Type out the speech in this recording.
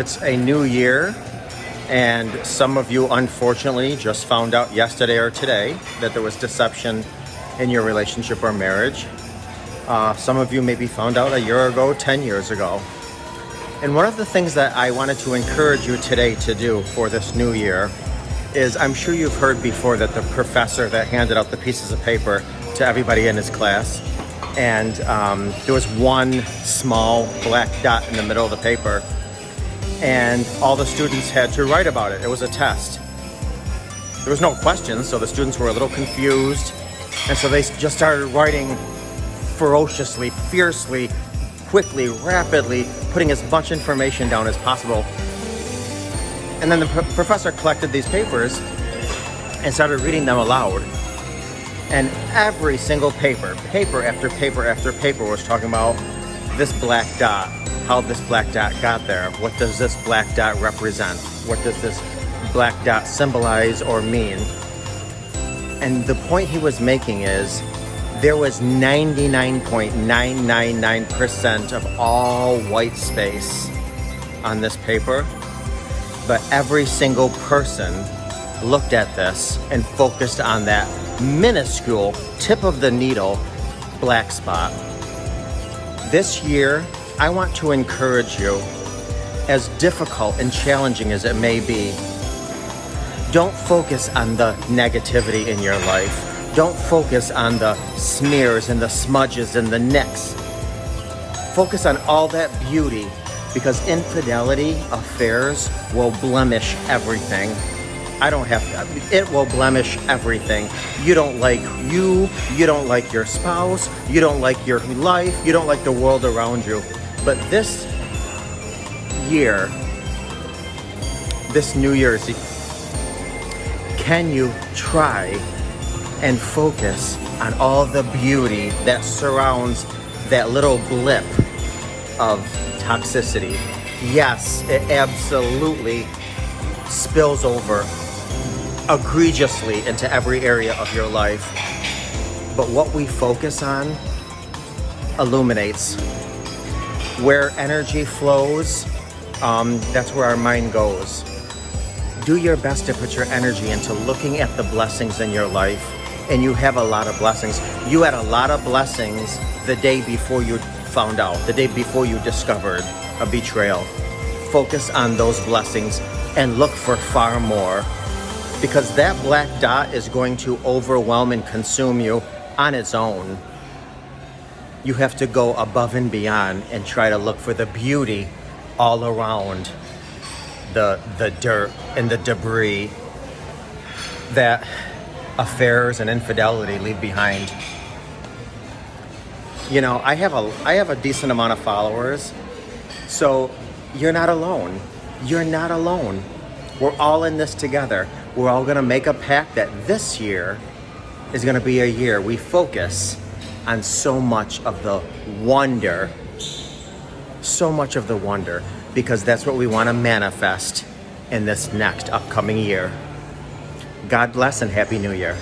It's a new year, and some of you unfortunately just found out yesterday or today that there was deception in your relationship or marriage. Some of you maybe found out a year ago, 10 years ago. And one of the things that I wanted to encourage you today to do for this new year is, I'm sure you've heard before that the professor that handed out the pieces of paper to everybody in his class, and there was one small black dot in the middle of the paper, and all the students had to write about it. It was a test. There was no questions, so the students were a little confused, and so they just started writing ferociously, fiercely, quickly, rapidly, putting as much information down as possible. And then the professor collected these papers and started reading them aloud. And every single paper after paper after paper was talking about this black dot, how this black dot got there. What does this black dot represent? What does this black dot symbolize or mean? And the point he was making is, there was 99.999% of all white space on this paper, but every single person looked at this and focused on that minuscule tip of the needle black spot. This year, I want to encourage you, as difficult and challenging as it may be, don't focus on the negativity in your life. Don't focus on the smears and the smudges and the nicks. Focus on all that beauty, because infidelity, affairs, will blemish everything. It will blemish everything. You don't like you don't like your spouse, you don't like your life, you don't like the world around you. But this year, this New Year's Eve, can you try and focus on all the beauty that surrounds that little blip of toxicity? Yes, it absolutely spills over egregiously into every area of your life. But what we focus on illuminates. Where energy flows, that's where our mind goes. Do your best to put your energy into looking at the blessings in your life. And you have a lot of blessings. You had a lot of blessings the day before you found out, the day before you discovered a betrayal. Focus on those blessings and look for far more, because that black dot is going to overwhelm and consume you on its own. You have to go above and beyond and try to look for the beauty all around the dirt and the debris that affairs and infidelity leave behind. You know, I have a decent amount of followers, so you're not alone. You're not alone. We're all in this together. We're all gonna make a pact that this year is gonna be a year we focus on so much of the wonder, because that's what we wanna manifest in this next upcoming year. God bless and Happy New Year.